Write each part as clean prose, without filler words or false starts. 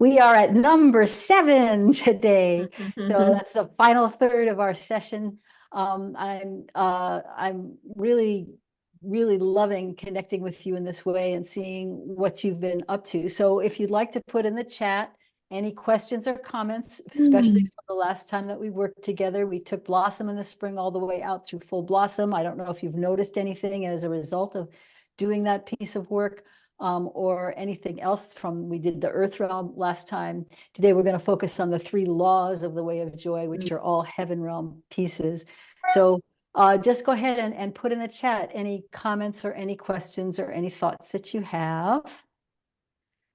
We are at number 7 today. So that's the final third of our session. I'm really, really loving connecting with you in this way and seeing what you've been up to. So if you'd like to put in the chat any questions or comments, especially for the last time that we worked together, we took Blossom in the spring all the way out through full blossom. I don't know if you've noticed anything as a result of doing that piece of work. Or anything else from we did the Earth Realm last time. Today we're going to focus on the 3 laws of the Way of Joy, which are all Heaven Realm pieces. So just go ahead and put in the chat any comments or any questions or any thoughts that you have.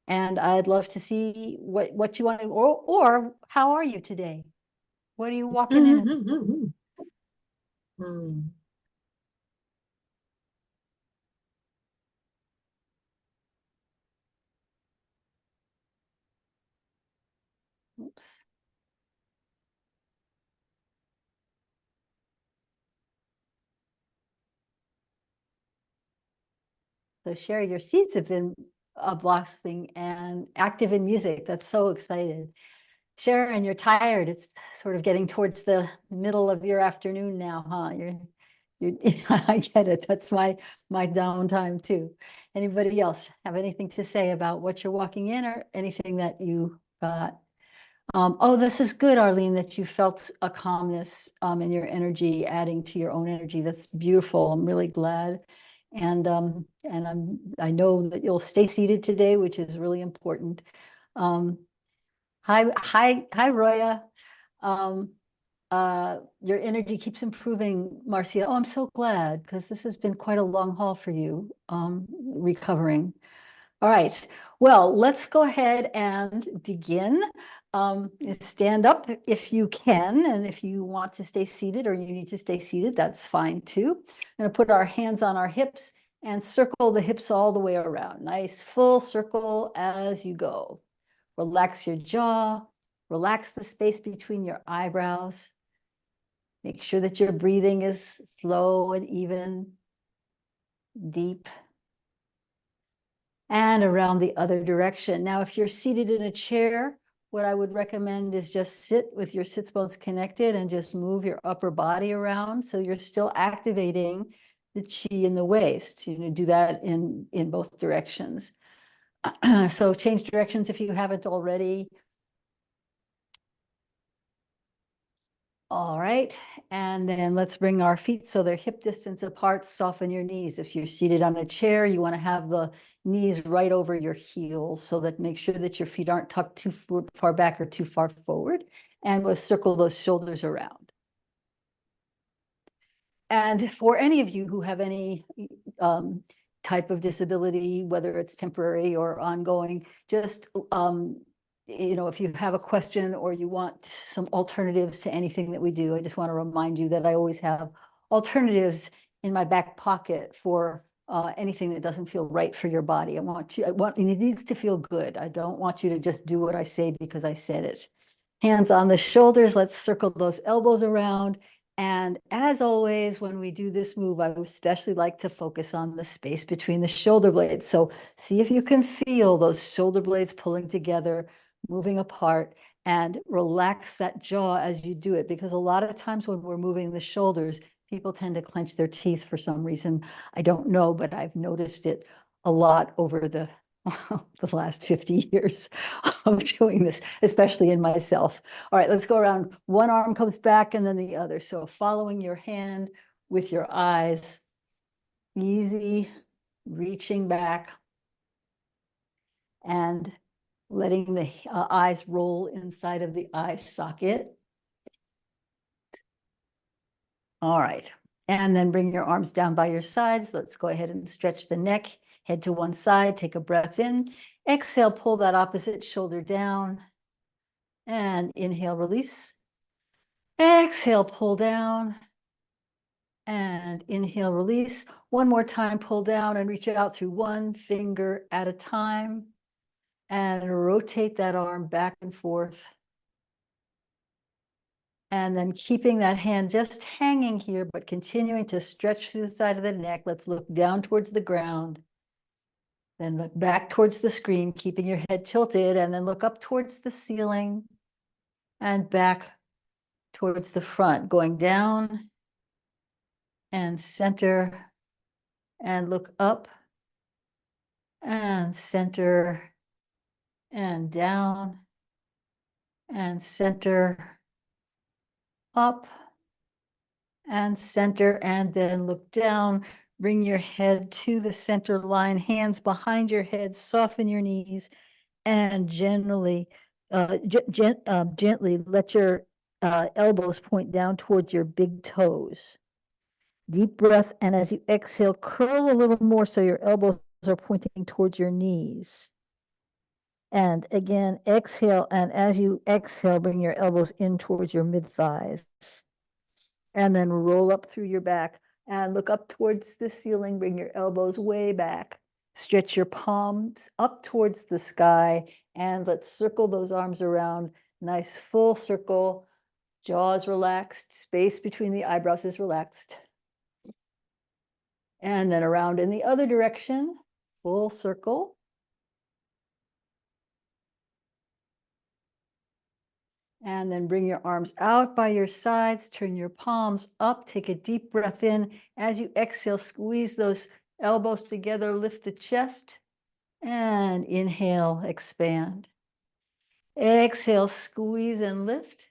And I'd love to see what you want to, or how are you today? What are you walking in? Oops. So Sherry, your seeds have been blossoming and active in music. That's so exciting. Sharon, you're tired. It's sort of getting towards the middle of your afternoon now, huh? I get it. That's my downtime too. Anybody else have anything to say about what you're walking in or anything that you got? Oh, this is good, Arlene, that you felt a calmness in your energy, adding to your own energy. That's beautiful. I'm really glad. And I know that you'll stay seated today, which is really important. Hi, Roya. Um, your energy keeps improving, Marcia. Oh, I'm so glad because this has been quite a long haul for you, recovering. All right. Well, let's go ahead and begin. Stand up if you can, and if you want to stay seated or you need to stay seated, that's fine too. I'm going to put our hands on our hips and circle the hips all the way around. Nice full circle as you go. Relax your jaw, relax the space between your eyebrows. Make sure that your breathing is slow and even, deep. And around the other direction. Now, if you're seated in a chair, what I would recommend is just sit with your sits bones connected and just move your upper body around. So you're still activating the chi in the waist. Do that in both directions. So change directions if you haven't already. All right, and then let's bring our feet so they're hip distance apart. Soften your knees. If you're seated on a chair, you want to have the knees right over your heels so that make sure that your feet aren't tucked too far back or too far forward. And we'll circle those shoulders around. And for any of you who have any type of disability, whether it's temporary or ongoing, just if you have a question or you want some alternatives to anything that we do, I just want to remind you that I always have alternatives in my back pocket for anything that doesn't feel right for your body. It needs to feel good. I don't want you to just do what I say because I said it. Hands on the shoulders, let's circle those elbows around. And as always, when we do this move, I would especially like to focus on the space between the shoulder blades. So see if you can feel those shoulder blades pulling together, moving apart, and relax that jaw as you do it. Because a lot of times when we're moving the shoulders, people tend to clench their teeth for some reason. I don't know, but I've noticed it a lot over the last 50 years of doing this, especially in myself. All right, let's go around. One arm comes back and then the other. So following your hand with your eyes, easy, reaching back and letting the eyes roll inside of the eye socket. All right, and then bring your arms down by your sides. Let's go ahead and stretch the neck, head to one side, take a breath in. Exhale, pull that opposite shoulder down. And inhale, release. Exhale, pull down. And inhale, release. One more time, pull down and reach out through one finger at a time. And rotate that arm back and forth. And then keeping that hand just hanging here, but continuing to stretch through the side of the neck. Let's look down towards the ground. Then look back towards the screen, keeping your head tilted, and then look up towards the ceiling and back towards the front, going down and center and look up and center and down and center, up and center, and then look down. Bring your head to the center line, hands behind your head, soften your knees, and gently let your elbows point down towards your big toes. Deep breath, and as you exhale, curl a little more so your elbows are pointing towards your knees. And again, exhale, and as you exhale, bring your elbows in towards your mid-thighs. And then roll up through your back and look up towards the ceiling, bring your elbows way back. Stretch your palms up towards the sky, and let's circle those arms around. Nice full circle, jaws relaxed, space between the eyebrows is relaxed. And then around in the other direction, full circle. And then bring your arms out by your sides, turn your palms up, take a deep breath in. As you exhale, squeeze those elbows together, lift the chest, and inhale, expand. Exhale, squeeze and lift,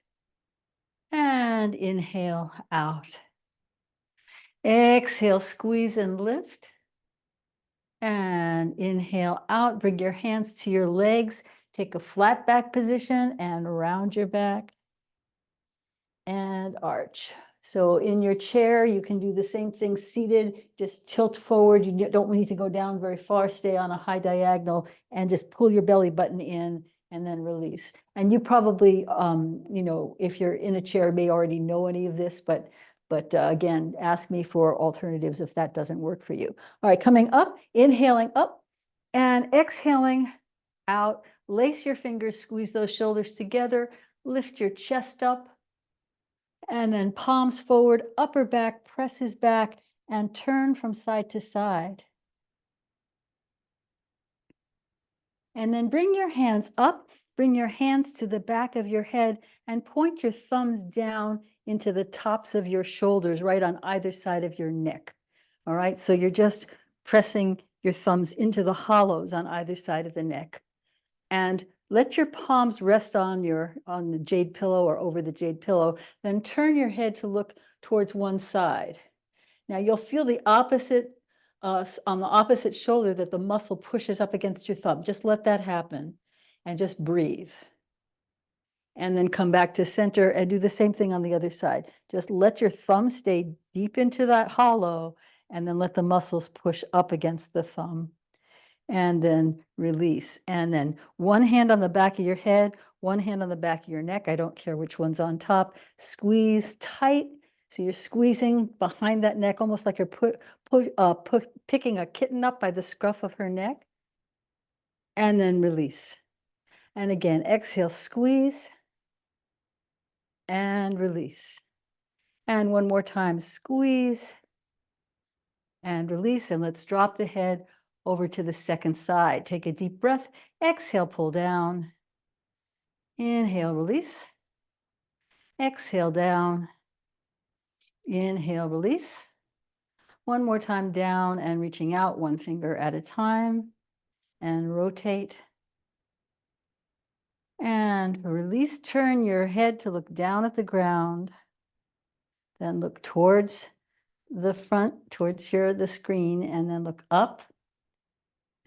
and inhale out. Exhale, squeeze and lift, and inhale out. Bring your hands to your legs. Take a flat back position and round your back and arch. So in your chair, you can do the same thing seated, just tilt forward. You don't need to go down very far, stay on a high diagonal and just pull your belly button in and then release. And you probably, if you're in a chair, may already know any of this, but again, ask me for alternatives if that doesn't work for you. All right, coming up, inhaling up and exhaling out. Lace your fingers, squeeze those shoulders together, lift your chest up, and then palms forward, upper back presses back, and turn from side to side. And then bring your hands up, bring your hands to the back of your head, and point your thumbs down into the tops of your shoulders, right on either side of your neck. All right, so you're just pressing your thumbs into the hollows on either side of the neck. And let your palms rest on the jade pillow or over the jade pillow. Then turn your head to look towards one side. Now you'll feel the opposite, on the opposite shoulder, that the muscle pushes up against your thumb. Just let that happen and just breathe. And then come back to center and do the same thing on the other side. Just let your thumb stay deep into that hollow and then let the muscles push up against the thumb. And then release. And then one hand on the back of your head, one hand on the back of your neck. I don't care which one's on top. Squeeze tight. So you're squeezing behind that neck, almost like you're picking a kitten up by the scruff of her neck. And then release. And again, exhale, squeeze and release. And one more time, squeeze and release. And let's drop the head over to the second side. Take a deep breath. Exhale, pull down. Inhale, release. Exhale, down. Inhale, release. One more time, down and reaching out, one finger at a time. And rotate. And release. Turn your head to look down at the ground. Then look towards the front, towards the screen, and then look up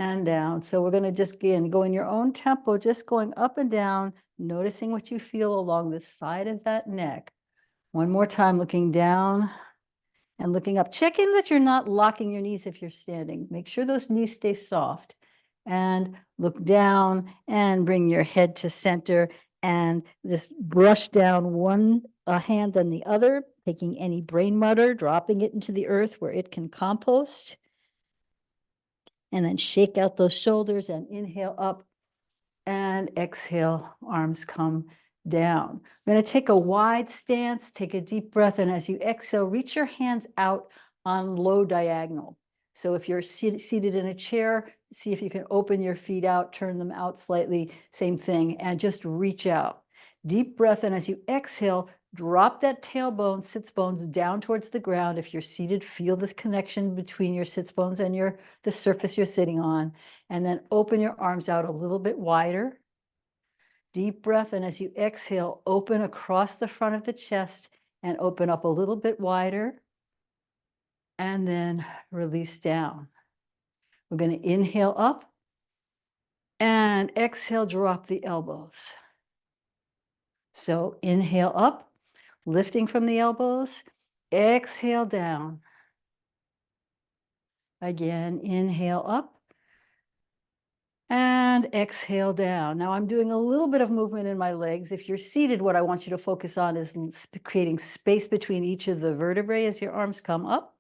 and down. So we're going to just go in your own tempo, just going up and down, noticing what you feel along the side of that neck. One more time, looking down and looking up. Check in that you're not locking your knees if you're standing. Make sure those knees stay soft. And look down and bring your head to center and just brush down one hand and the other, taking any brain matter, dropping it into the earth where it can compost. And then shake out those shoulders and inhale up and exhale, arms come down. I'm going to take a wide stance, take a deep breath, and as you exhale, reach your hands out on low diagonal. So if you're seated in a chair, see if you can open your feet out, turn them out slightly, same thing, and just reach out. Deep breath, and as you exhale, drop that tailbone, sits bones down towards the ground. If you're seated, feel this connection between your sits bones and the surface you're sitting on, and then open your arms out a little bit wider. Deep breath, and as you exhale, open across the front of the chest and open up a little bit wider, and then release down. We're going to inhale up and exhale, drop the elbows. So inhale up, lifting from the elbows, exhale down. Again, inhale up and exhale down. Now I'm doing a little bit of movement in my legs. If you're seated, what I want you to focus on is creating space between each of the vertebrae as your arms come up,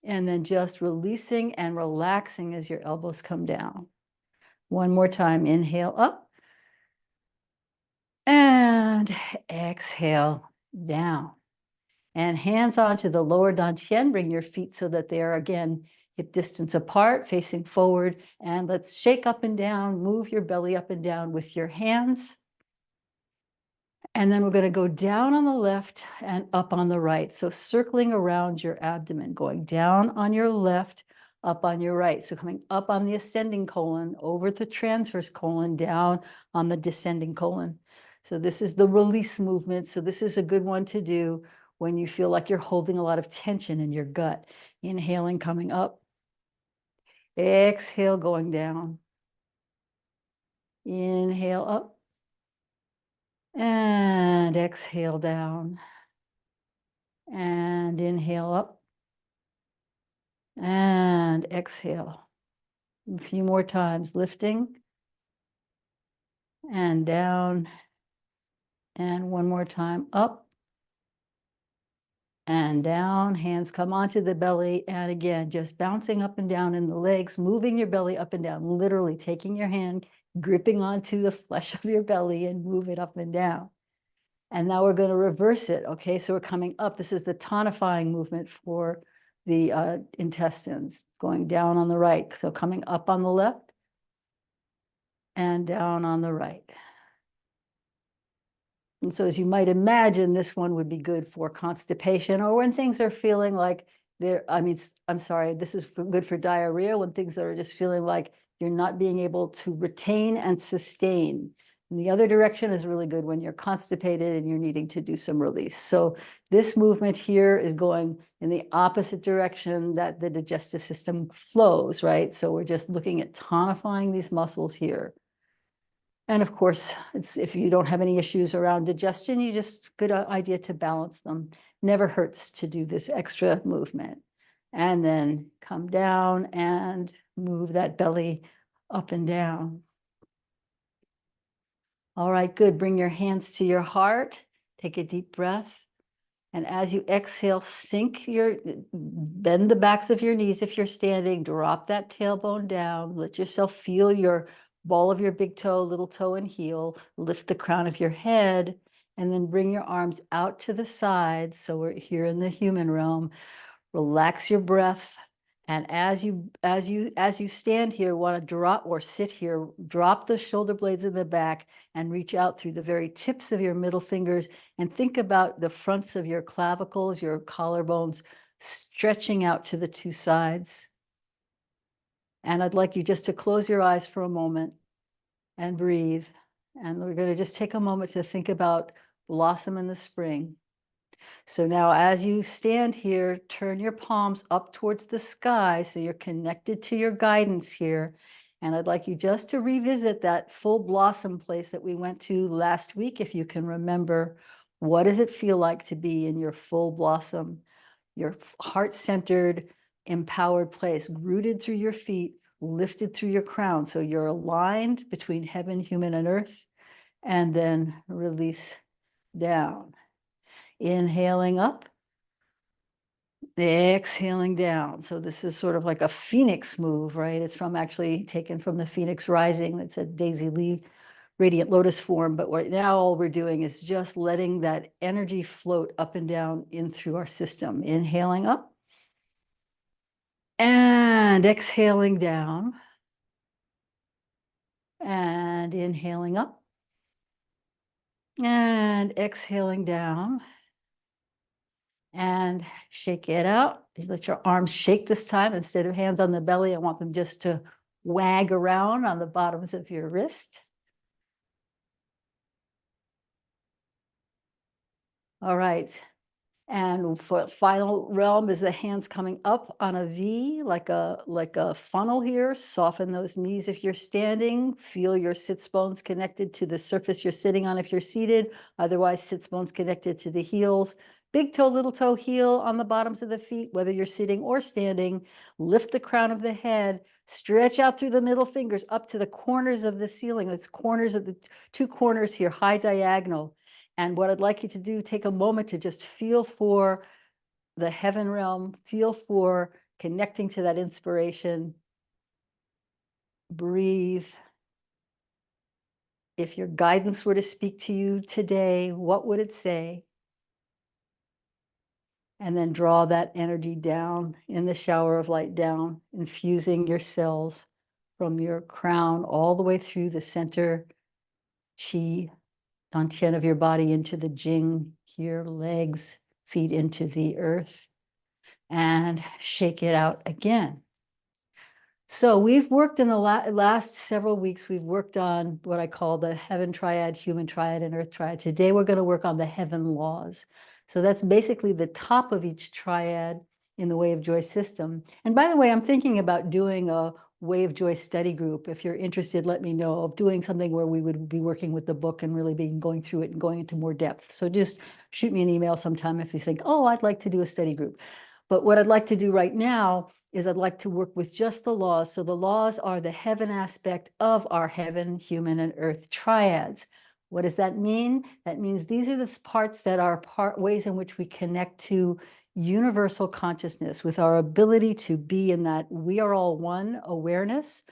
and then just releasing and relaxing as your elbows come down. One more time, inhale up and exhale down. And hands onto the lower dantian, bring your feet so that they are again hip distance apart, facing forward. And let's shake up and down, move your belly up and down with your hands. And then we're going to go down on the left and up on the right. So circling around your abdomen, going down on your left, up on your right. So coming up on the ascending colon, over the transverse colon, down on the descending colon. So this is the release movement. So this is a good one to do when you feel like you're holding a lot of tension in your gut. Inhaling, coming up. Exhale, going down. Inhale up. And exhale down. And inhale up. And exhale. A few more times, lifting. And down. And one more time, up. And down, hands come onto the belly. And again, just bouncing up and down in the legs, moving your belly up and down, literally taking your hand, gripping onto the flesh of your belly and move it up and down. And now we're going to reverse it. Okay, so we're coming up. This is the tonifying movement for the intestines, going down on the right. So coming up on the left and down on the right. And so as you might imagine, this one would be good for constipation or when things are feeling like I'm sorry, this is good for diarrhea, when things are just feeling like you're not being able to retain and sustain. And the other direction is really good when you're constipated and you're needing to do some release. So this movement here is going in the opposite direction that the digestive system flows, right? So we're just looking at tonifying these muscles here. And of course, if you don't have any issues around digestion, you just good idea to balance them. Never hurts to do this extra movement. And then come down and move that belly up and down. All right, good. Bring your hands to your heart. Take a deep breath. And as you exhale, bend the backs of your knees if you're standing, drop that tailbone down, let yourself feel your ball of your big toe, little toe, and heel, lift the crown of your head, and then bring your arms out to the sides. So we're here in the human realm. Relax your breath. And as you stand here, want to drop or sit here, drop the shoulder blades in the back and reach out through the very tips of your middle fingers and think about the fronts of your clavicles, your collarbones, stretching out to the two sides. And I'd like you just to close your eyes for a moment and breathe. And we're going to just take a moment to think about blossom in the spring. So now as you stand here, turn your palms up towards the sky so you're connected to your guidance here. And I'd like you just to revisit that full blossom place that we went to last week, if you can remember. What does it feel like to be in your full blossom, your heart-centered, empowered place, rooted through your feet, lifted through your crown. So you're aligned between heaven, human, and earth, and then release down. Inhaling up, exhaling down. So this is sort of like a phoenix move, right? It's actually taken from the Phoenix Rising. That's a Daisy Lee radiant lotus form. But right now all we're doing is just letting that energy float up and down in through our system. Inhaling up and And exhaling down. And inhaling up. And exhaling down. And shake it out. Let your arms shake this time. Instead of hands on the belly, I want them just to wag around on the bottoms of your wrist. All right. And for final realm is the hands coming up on a V, like a funnel here. Soften those knees if you're standing. Feel your sits bones connected to the surface you're sitting on if you're seated. Otherwise, sits bones connected to the heels. Big toe, little toe, heel on the bottoms of the feet, whether you're sitting or standing. Lift the crown of the head. Stretch out through the middle fingers up to the corners of the ceiling. It's corners of the two corners here, high diagonal. And what I'd like you to do, take a moment to just feel for the heaven realm, feel for connecting to that inspiration. Breathe. If your guidance were to speak to you today, what would it say? And then draw that energy down in the shower of light down, infusing your cells from your crown all the way through the center chi, dantian of your body into the jing, here, legs, feet into the earth, and shake it out again. So we've worked in the last several weeks, we've worked on what I call the heaven triad, human triad, and earth triad. Today, we're going to work on the heaven laws. So that's basically the top of each triad in the Way of Joy system. And by the way, I'm thinking about doing a Way of Joy study group. If you're interested, let me know, of doing something where we would be working with the book and really be going through it and going into more depth. So just shoot me an email sometime if you think, oh, I'd like to do a study group. But what I'd like to do right now is I'd like to work with just the laws. So the laws are the heaven aspect of our heaven, human, and earth triads. What does that mean? That means these are the parts that are ways in which we connect to universal consciousness with our ability to be in that we are all one awareness.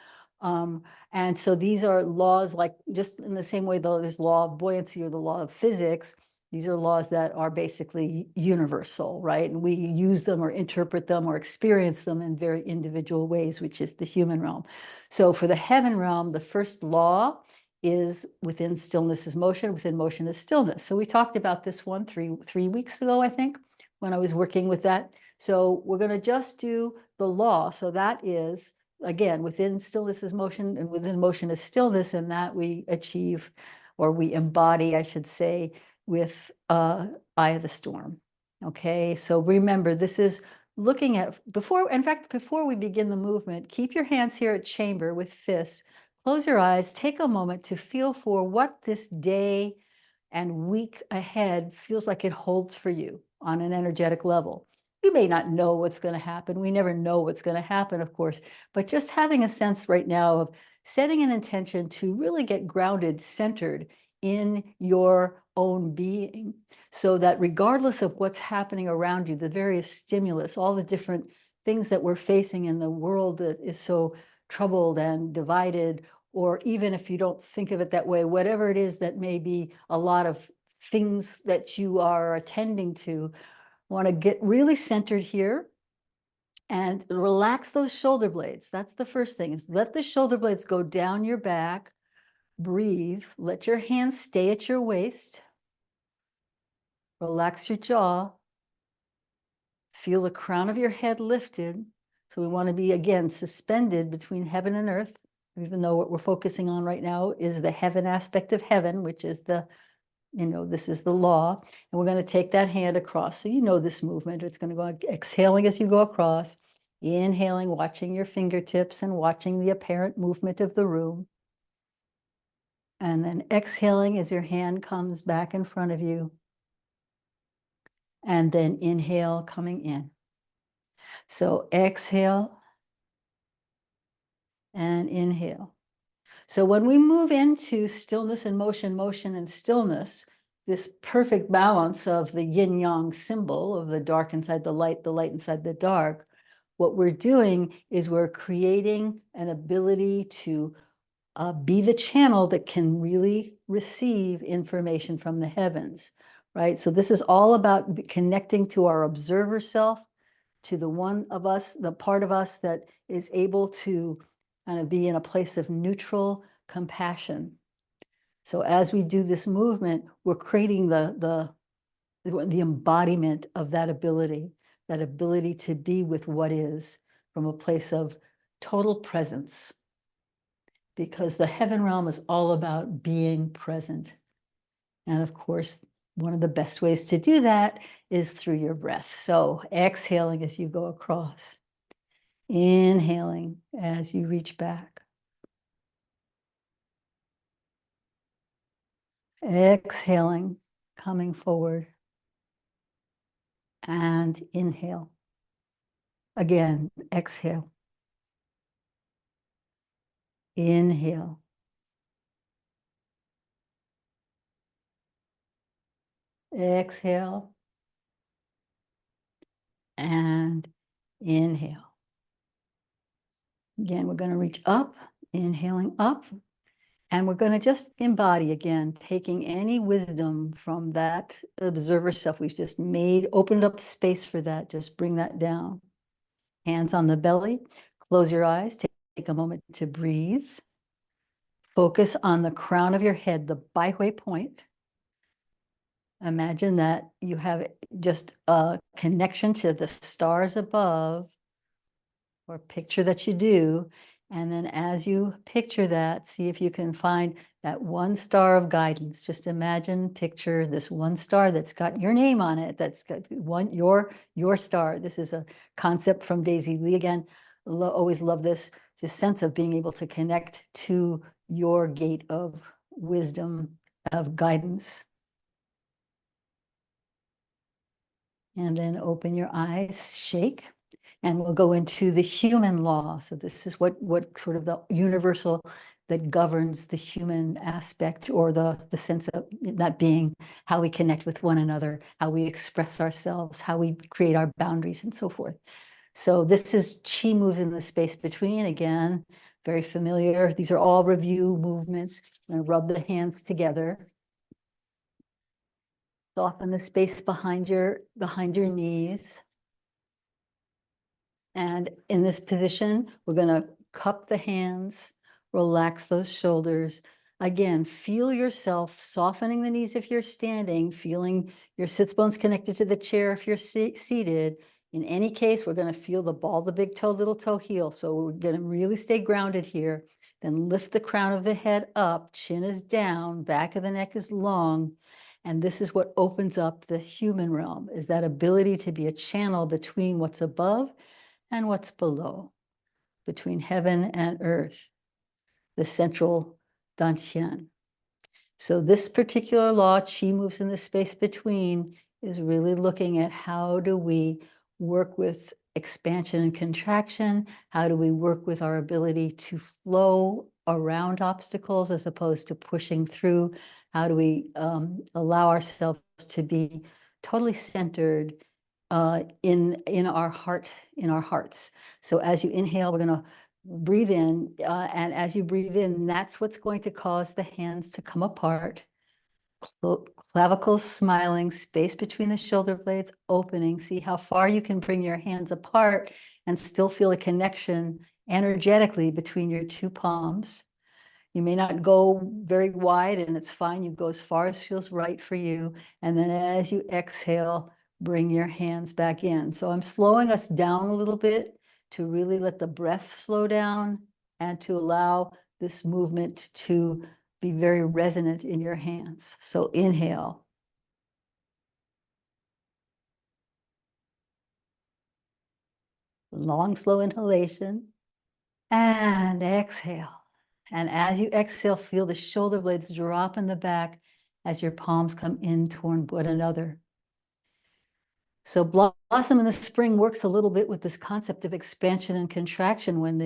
And so these are laws, like just in the same way though there's law of buoyancy or the law of physics. These are laws that are basically universal, right? And we use them or interpret them or experience them in very individual ways, which is the human realm. So for the heaven realm, the first law is within stillness is motion, within motion is stillness. So we talked about this one three weeks ago, I think, when I was working with that. So we're going to just do the law. So that is, again, within stillness is motion and within motion is stillness, and that we achieve, or we embody, I should say, with Eye of the Storm. Okay, so remember, this is looking at, in fact, before we begin the movement, keep your hands here at chamber with fists. Close your eyes, take a moment to feel for what this day and week ahead feels like it holds for you on an energetic level. You may not know what's going to happen. We never know what's going to happen, of course, but just having a sense right now of setting an intention to really get grounded, centered in your own being, so that regardless of what's happening around you, the various stimulus, all the different things that we're facing in the world that is so troubled and divided, or even if you don't think of it that way, whatever it is that may be a lot of things that you are attending to, want to get really centered here and relax those shoulder blades. That's the first thing, is let the shoulder blades go down your back. Breathe, let your hands stay at your waist. Relax your jaw. Feel the crown of your head lifted. So we want to be, again, suspended between heaven and earth, even though what we're focusing on right now is the heaven aspect of heaven, which is the, this is the law. And we're going to take that hand across. So you know this movement. It's going to go exhaling as you go across, inhaling, watching your fingertips and watching the apparent movement of the room. And then exhaling as your hand comes back in front of you. And then inhale, coming in. So exhale and inhale. So when we move into stillness and motion, motion and stillness, this perfect balance of the yin yang symbol of the dark inside the light inside the dark, what we're doing is we're creating an ability to be the channel that can really receive information from the heavens, right? So this is all about connecting to our observer self, to the one of us, the part of us that is able to kind of be in a place of neutral compassion. So as we do this movement, we're creating the embodiment of that ability to be with what is from a place of total presence. Because the heaven realm is all about being present. And of course, one of the best ways to do that is through your breath. So exhaling as you go across, inhaling as you reach back. Exhaling, coming forward, and inhale. Again, exhale. Inhale. Exhale. And inhale. Again, we're going to reach up, inhaling up, and we're going to just embody again, taking any wisdom from that observer self we've just made, opened up space for that, just bring that down. Hands on the belly, close your eyes, take a moment to breathe. Focus on the crown of your head, the Baihui point. Imagine that you have just a connection to the stars above, or picture that you do. And then as you picture that, see if you can find that one star of guidance. Just imagine, picture this one star that's got your name on it, that's got your star. This is a concept from Daisy Lee again. Always love this, just sense of being able to connect to your gate of wisdom, of guidance. And then open your eyes, shake. And we'll go into the human law. So this is what sort of the universal that governs the human aspect, or the sense of that being, how we connect with one another, how we express ourselves, how we create our boundaries, and so forth. So this is chi moves in the space between. Again, very familiar. These are all review movements. I'm going to rub the hands together. Soften the space behind your knees. And in this position, we're going to cup the hands, relax those shoulders. Again, feel yourself softening the knees if you're standing, feeling your sits bones connected to the chair if you're seated. In any case, we're going to feel the ball, the big toe, little toe, heel. So we're going to really stay grounded here. Then lift the crown of the head up, chin is down, back of the neck is long. And this is what opens up the human realm, is that ability to be a channel between what's above and what's below, between heaven and earth, the central Dantian. So this particular law, chi moves in the space between, is really looking at how do we work with expansion and contraction? How do we work with our ability to flow around obstacles as opposed to pushing through? How do we allow ourselves to be totally centered in our heart, in our hearts? So as you inhale, we're going to breathe in, and as you breathe in, that's what's going to cause the hands to come apart. Clavicles smiling, space between the shoulder blades opening. See how far you can bring your hands apart and still feel a connection energetically between your two palms. You may not go very wide, and it's fine. You go as far as feels right for you. And then as you exhale, bring your hands back in. So I'm slowing us down a little bit to really let the breath slow down and to allow this movement to be very resonant in your hands. So inhale. Long, slow inhalation. And exhale. And as you exhale, feel the shoulder blades drop in the back as your palms come in toward one another. So Blossom in the Spring works a little bit with this concept of expansion and contraction. When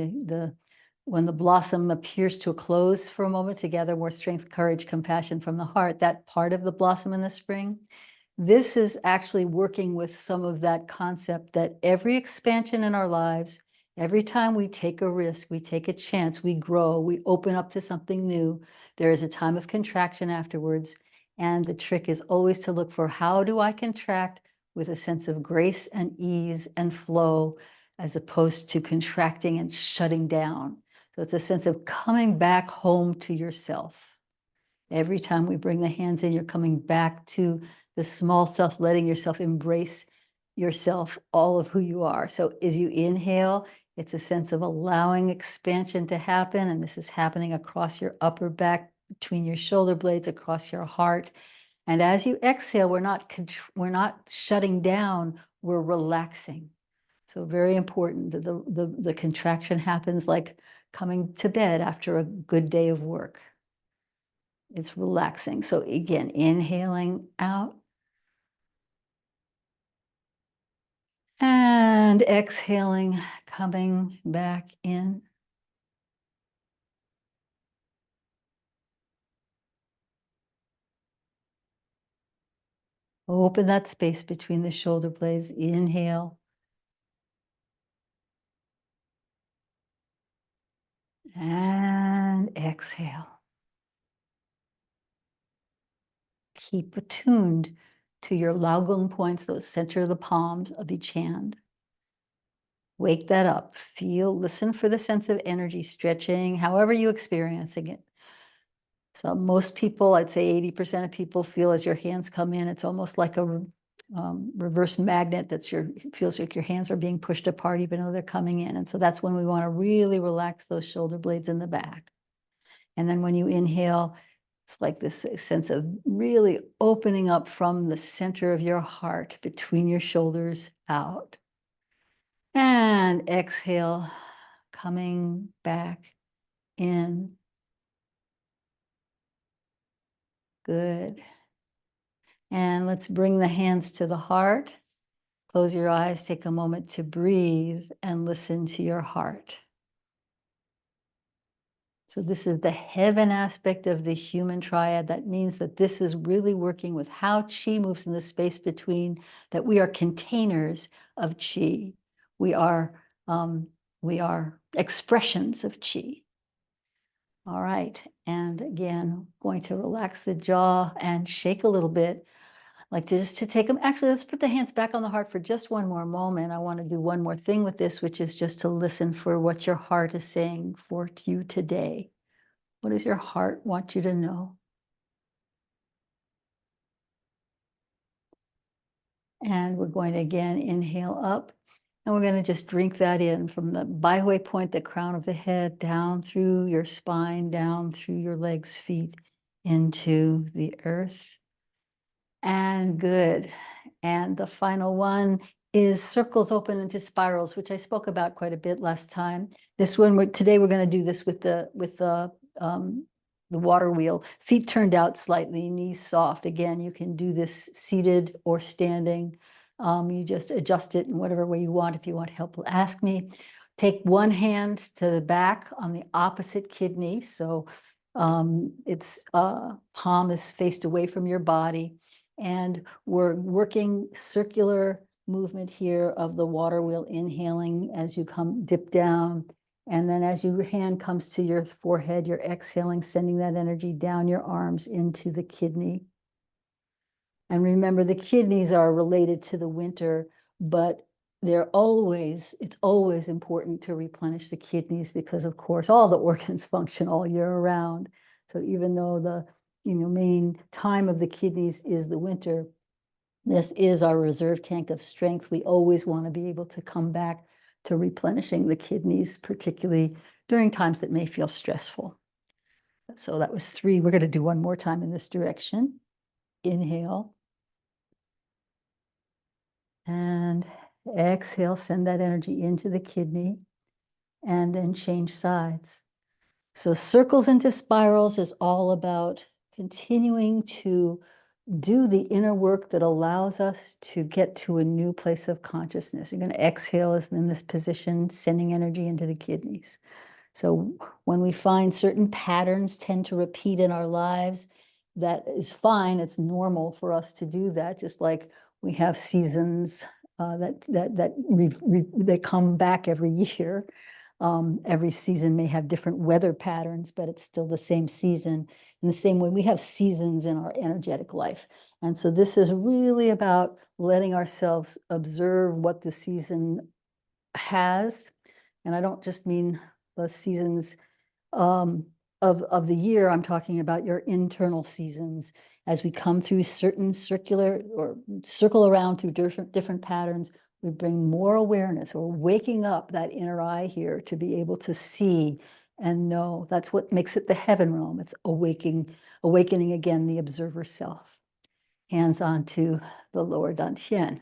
the blossom appears to a close for a moment, together more strength, courage, compassion from the heart, that part of the blossom in the spring. This is actually working with some of that concept that every expansion in our lives, every time we take a risk, we take a chance, we grow, we open up to something new, there is a time of contraction afterwards. And the trick is always to look for, how do I contract with a sense of grace and ease and flow, as opposed to contracting and shutting down. So it's a sense of coming back home to yourself. Every time we bring the hands in, you're coming back to the small self, letting yourself embrace yourself, all of who you are. So as you inhale, it's a sense of allowing expansion to happen. And this is happening across your upper back, between your shoulder blades, across your heart. And as you exhale, we're not shutting down, we're relaxing. So very important that the contraction happens like coming to bed after a good day of work. It's relaxing. So again, inhaling out and exhaling, coming back in. Open that space between the shoulder blades. Inhale. And exhale. Keep attuned to your Laogung points, those center of the palms of each hand. Wake that up. Feel, listen for the sense of energy stretching, however you're experiencing it. So most people, I'd say 80% of people feel as your hands come in, it's almost like a reverse magnet feels like your hands are being pushed apart even though they're coming in. And so that's when we want to really relax those shoulder blades in the back. And then when you inhale, it's like this sense of really opening up from the center of your heart between your shoulders out. And exhale, coming back in. Good. And let's bring the hands to the heart. Close your eyes, take a moment to breathe and listen to your heart. So this is the heaven aspect of the human triad. That means that this is really working with how qi moves in the space between, that we are containers of qi. We are expressions of qi. All right, and again, going to relax the jaw and shake a little bit. Like just to take them, actually, let's put the hands back on the heart for just one more moment. I want to do one more thing with this, which is just to listen for what your heart is saying for you today. What does your heart want you to know? And we're going to again inhale up, and we're going to just drink that in from the Baihui point, the crown of the head, down through your spine, down through your legs, feet, into the earth. And good. And the final one is circles open into spirals, which I spoke about quite a bit last time. This one, today we're going to do this with the water wheel. Feet turned out slightly, knees soft. Again, you can do this seated or standing. You just adjust it in whatever way you want. If you want help, ask me. Take one hand to the back on the opposite kidney. So its palm is faced away from your body. And we're working circular movement here of the water wheel, inhaling as you dip down. And then as your hand comes to your forehead, you're exhaling, sending that energy down your arms into the kidney. And remember, the kidneys are related to the winter, but it's always important to replenish the kidneys because, of course, all the organs function all year round. So even though the main time of the kidneys is the winter, this is our reserve tank of strength. We always want to be able to come back to replenishing the kidneys, particularly during times that may feel stressful. So that was 3. We're going to do one more time in this direction. Inhale. And exhale, send that energy into the kidney, and then change sides. So circles into spirals is all about continuing to do the inner work that allows us to get to a new place of consciousness. You're going to exhale as in this position, sending energy into the kidneys. So when we find certain patterns tend to repeat in our lives, that is fine. It's normal for us to do that, just like we have seasons that come back every year. Every season may have different weather patterns, but it's still the same season. In the same way, we have seasons in our energetic life. And so this is really about letting ourselves observe what the season has. And I don't just mean the seasons of the year. I'm talking about your internal seasons as we come through certain circular or circle around through different patterns. We bring more awareness, or waking up that inner eye here to be able to see and know. That's what makes it the heaven realm. It's awakening again the observer self. Hands on to the lower dantian.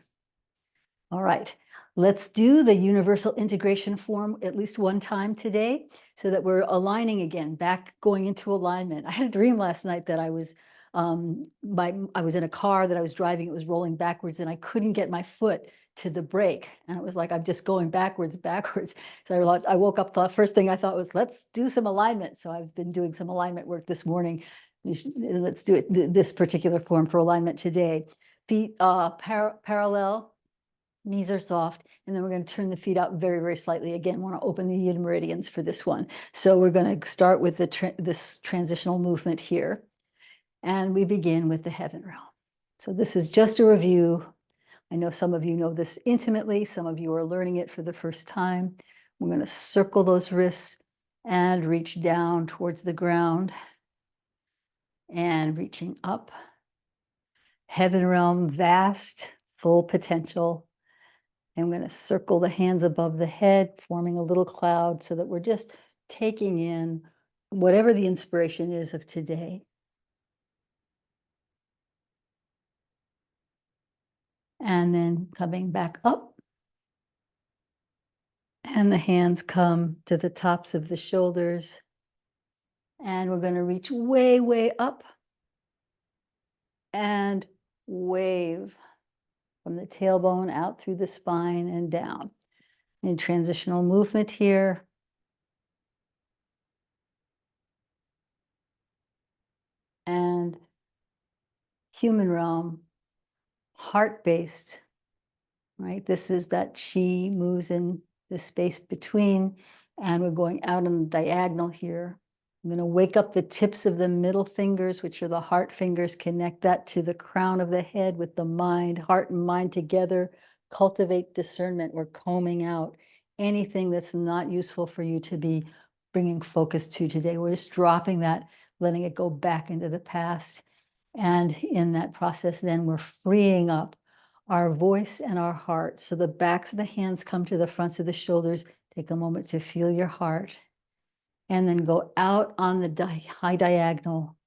All right, let's do the universal integration form at least one time today so that we're aligning again, going into alignment. I had a dream last night that I was in a car that I was driving, it was rolling backwards and I couldn't get my foot to the brake. And it was like, I'm just going backwards. So I woke up, the first thing I thought was, let's do some alignment. So I've been doing some alignment work this morning. Let's do it, this particular form for alignment today. Feet parallel, knees are soft, and then we're going to turn the feet out very, very slightly. Again, want to open the yin meridians for this one. So we're going to start with this transitional movement here. And we begin with the heaven realm. So this is just a review. I know some of you know this intimately. Some of you are learning it for the first time. We're going to circle those wrists and reach down towards the ground and reaching up. Heaven realm, vast, full potential. And I'm going to circle the hands above the head, forming a little cloud so that we're just taking in whatever the inspiration is of today. And then coming back up. And the hands come to the tops of the shoulders. And we're going to reach way, way up and wave from the tailbone out through the spine and down. In transitional movement here. And human realm, heart-based, right? This is that chi moves in the space between, and we're going out on the diagonal here. I'm going to wake up the tips of the middle fingers, which are the heart fingers, connect that to the crown of the head with the mind, heart and mind together, cultivate discernment. We're combing out anything that's not useful for you to be bringing focus to today. We're just dropping that, letting it go back into the past. And in that process, then we're freeing up our voice and our heart. So the backs of the hands come to the fronts of the shoulders. Take a moment to feel your heart. And then go out on the high diagonal.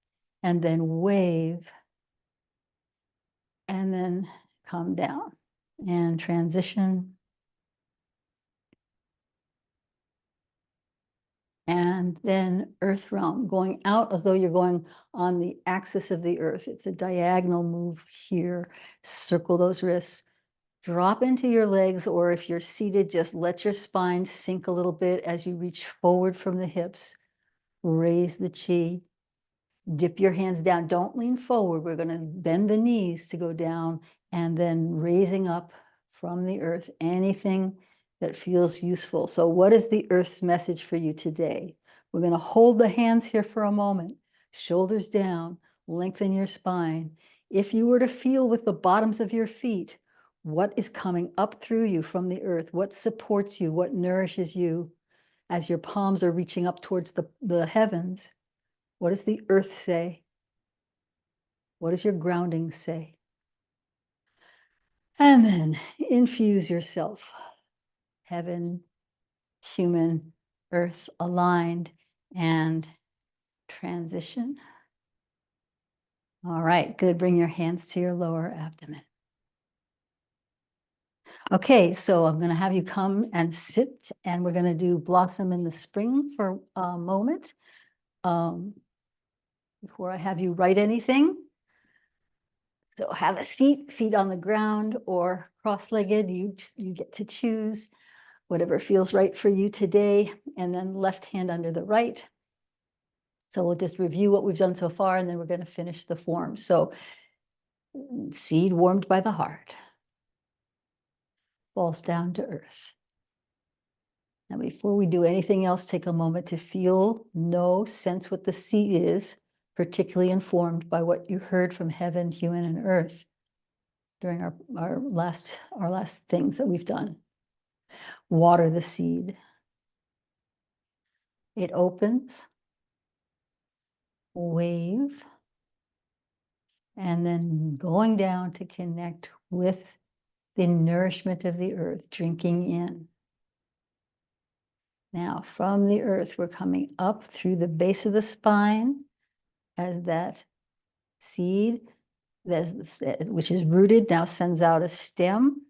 And then wave. And then come down. And transition. And then earth realm, going out as though you're going on the axis of the earth. It's a diagonal move here. Circle those wrists. Drop into your legs, or if you're seated, just let your spine sink a little bit as you reach forward from the hips. Raise the chi. Dip your hands down. Don't lean forward. We're going to bend the knees to go down, and then raising up from the earth anything that feels useful. So what is the earth's message for you today? We're going to hold the hands here for a moment. Shoulders down. Lengthen your spine. If you were to feel with the bottoms of your feet, what is coming up through you from the earth? What supports you? What nourishes you as your palms are reaching up towards the heavens? What does the earth say? What does your grounding say? And then infuse yourself. Heaven, human, earth aligned, and transition. All right, good. Bring your hands to your lower abdomen. Okay, so I'm going to have you come and sit, and we're going to do Blossom in the Spring for a moment. Before I have you write anything. So have a seat, feet on the ground or cross-legged. You get to choose whatever feels right for you today, and then left hand under the right. So we'll just review what we've done so far, and then we're going to finish the form. So seed warmed by the heart falls down to earth. And before we do anything else, take a moment to feel, know, sense what the seed is, particularly informed by what you heard from heaven, human, and earth during our last things that we've done. Water the seed. It opens, wave, and then going down to connect with the nourishment of the earth, drinking in. Now, from the earth, we're coming up through the base of the spine as that seed, which is rooted, now sends out a stem.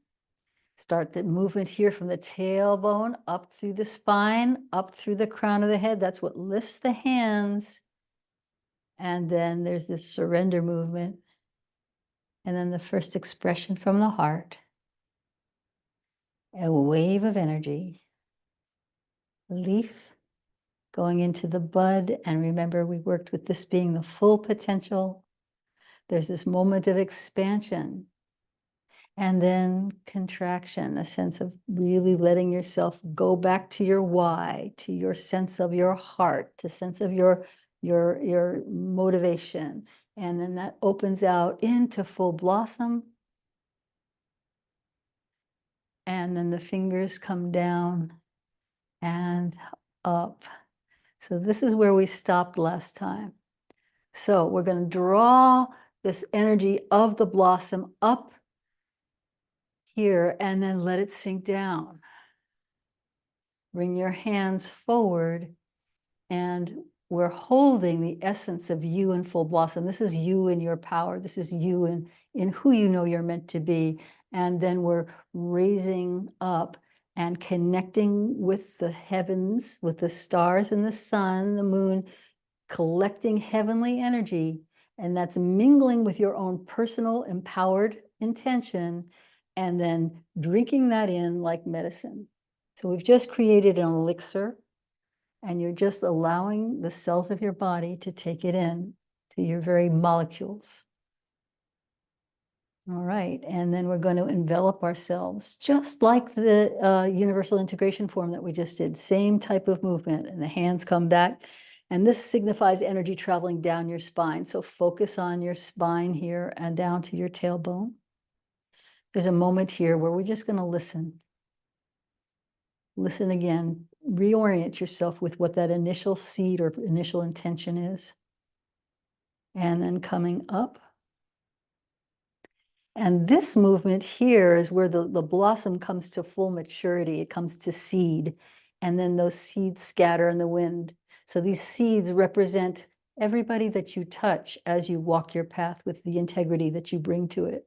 Start the movement here from the tailbone up through the spine, up through the crown of the head. That's what lifts the hands. And then there's this surrender movement. And then the first expression from the heart, a wave of energy, leaf going into the bud. And remember, we worked with this being the full potential. There's this moment of expansion and then contraction, a sense of really letting yourself go back to your why, to your sense of your heart, to sense of your motivation. And then that opens out into full blossom. And then the fingers come down and up. So this is where we stopped last time. So we're going to draw this energy of the blossom up here and then let it sink down. Bring your hands forward and we're holding the essence of you in full blossom. This is you in your power. This is you in who you know you're meant to be. And then we're raising up and connecting with the heavens, with the stars and the sun, the moon, collecting heavenly energy. And that's mingling with your own personal empowered intention and then drinking that in like medicine. So we've just created an elixir and you're just allowing the cells of your body to take it in to your very molecules. All right, and then we're going to envelop ourselves, just like the universal integration form that we just did, same type of movement, and the hands come back. And this signifies energy traveling down your spine. So focus on your spine here and down to your tailbone. There's a moment here where we're just going to listen. Listen again, reorient yourself with what that initial seed or initial intention is. And then coming up. And this movement here is where the blossom comes to full maturity. It comes to seed. And then those seeds scatter in the wind. So these seeds represent everybody that you touch as you walk your path with the integrity that you bring to it.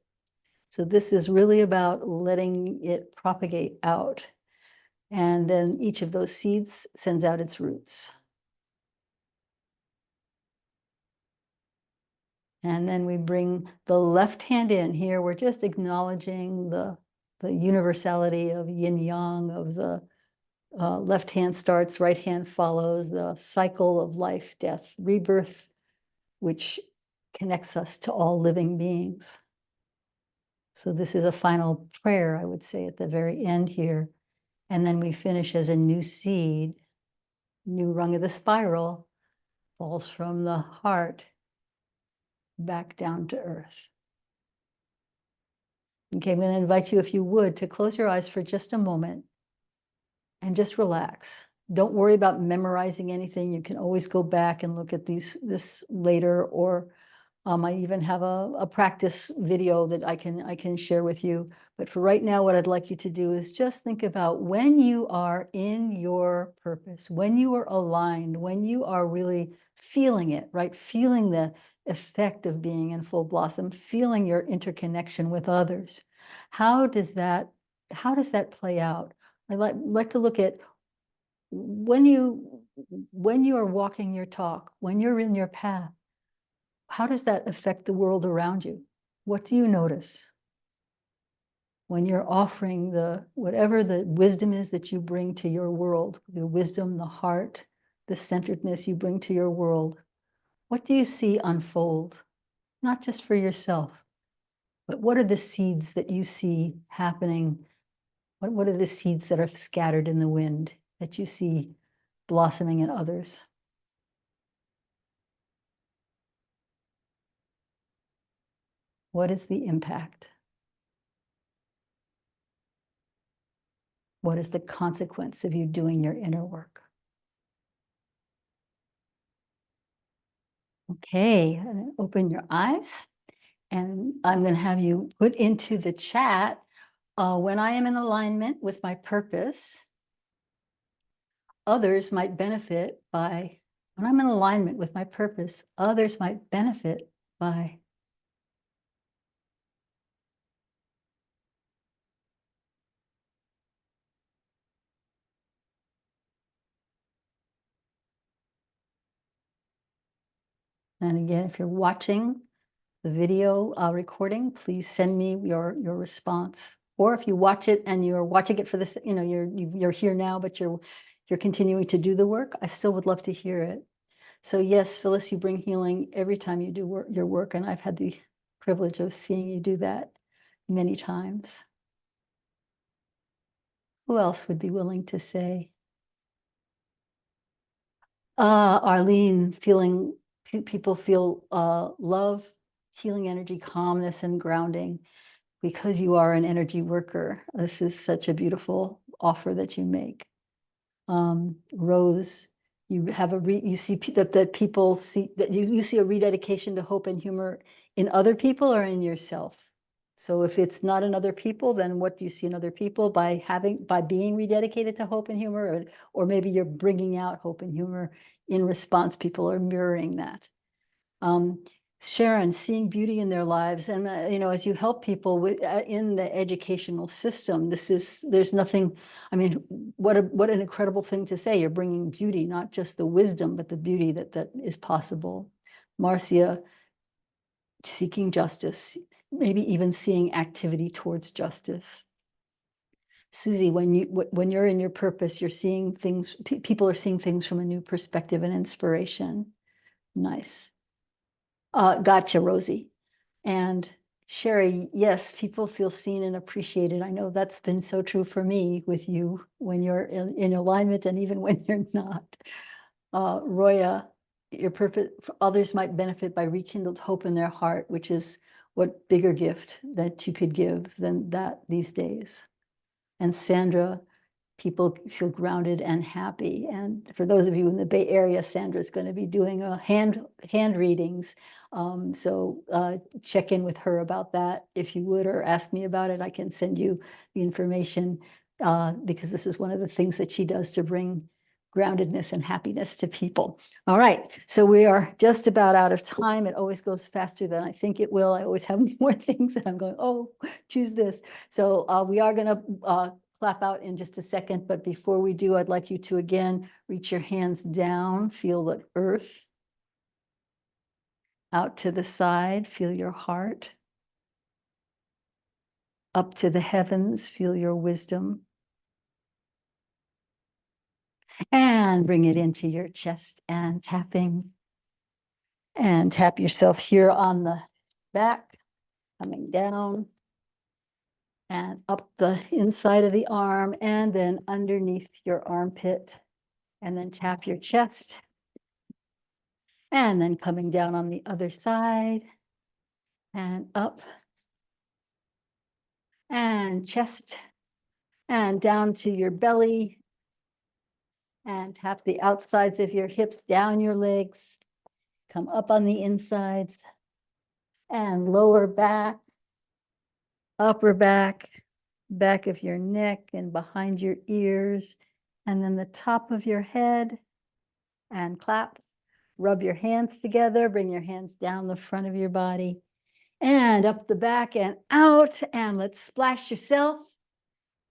So this is really about letting it propagate out. And then each of those seeds sends out its roots. And then we bring the left hand in here. We're just acknowledging the universality of yin yang, of the left hand starts, right hand follows, the cycle of life, death, rebirth, which connects us to all living beings. So this is a final prayer, I would say, at the very end here. And then we finish as a new seed, new rung of the spiral, falls from the heart back down to earth. Okay, I'm going to invite you, if you would, to close your eyes for just a moment and just relax. Don't worry about memorizing anything. You can always go back and look at this later, or I even have a practice video that I can share with you. But for right now, what I'd like you to do is just think about when you are in your purpose, when you are aligned, when you are really feeling it, right? Feeling the effect of being in full blossom, feeling your interconnection with others. How does that play out? I like to look at when you are walking your talk, when you're in your path, how does that affect the world around you? What do you notice? When you're offering whatever the wisdom is that you bring to your world, the wisdom, the heart, the centeredness you bring to your world, what do you see unfold? Not just for yourself, but what are the seeds that you see happening? What are the seeds that are scattered in the wind that you see blossoming in others? What is the impact? What is the consequence of you doing your inner work? Okay, and then open your eyes. And I'm going to have you put into the chat, when I am in alignment with my purpose, others might benefit by, when I'm in alignment with my purpose, others might benefit by. And again, if you're watching the video recording, please send me your response. Or if you watch it and you're watching it for this, you're here now, but you're continuing to do the work, I still would love to hear it. So yes, Phyllis, you bring healing every time you do your work, and I've had the privilege of seeing you do that many times. Who else would be willing to say? Arlene, people feel love, healing energy, calmness, and grounding because you are an energy worker. This is such a beautiful offer that you make. Rose, you have you see that people see that you see a rededication to hope and humor in other people or in yourself. So if it's not in other people, then what do you see in other people by being rededicated to hope and humor, or maybe you're bringing out hope and humor in response. People are mirroring that. Sharon, seeing beauty in their lives, and as you help people with in the educational system, there's nothing. I mean, what an incredible thing to say. You're bringing beauty, not just the wisdom, but the beauty that is possible. Marcia, seeking justice, maybe even seeing activity towards justice. Susie, when you're in your purpose, you're seeing things. People are seeing things from a new perspective and inspiration. Nice. Gotcha, Rosie. And Sherry, yes, people feel seen and appreciated. I know that's been so true for me with you when you're in alignment and even when you're not. Roya, your purpose, others might benefit by rekindled hope in their heart, which is what bigger gift that you could give than that these days. And Sandra, people feel grounded and happy. And for those of you in the Bay Area, Sandra is going to be doing a hand readings. So check in with her about that if you would, or ask me about it. I can send you the information because this is one of the things that she does to bring groundedness and happiness to people. All right, so we are just about out of time. It always goes faster than I think it will. I always have more things that I'm going, oh, choose this. So we are going to clap out in just a second, but before we do, I'd like you to again reach your hands down, feel the earth. Out to the side, feel your heart. Up to the heavens, feel your wisdom. And bring it into your chest and tapping. And tap yourself here on the back, coming down. And up the inside of the arm, and then underneath your armpit. And then tap your chest. And then coming down on the other side. And up. And chest. And down to your belly. And tap the outsides of your hips, down your legs. Come up on the insides. And lower back. Upper back. Back of your neck and behind your ears. And then the top of your head. And clap. Rub your hands together. Bring your hands down the front of your body. And up the back and out. And let's splash yourself.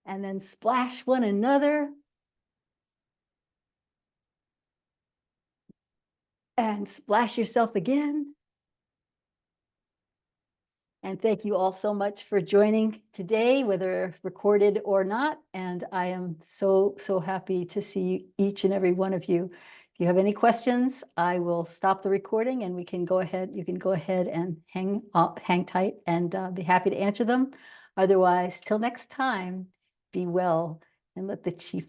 And then splash one another. And splash yourself again. And thank you all so much for joining today, whether recorded or not. And I am so, so happy to see each and every one of you. If you have any questions, I will stop the recording and we can go ahead. You can go ahead and hang tight and be happy to answer them. Otherwise, till next time, be well and let the chief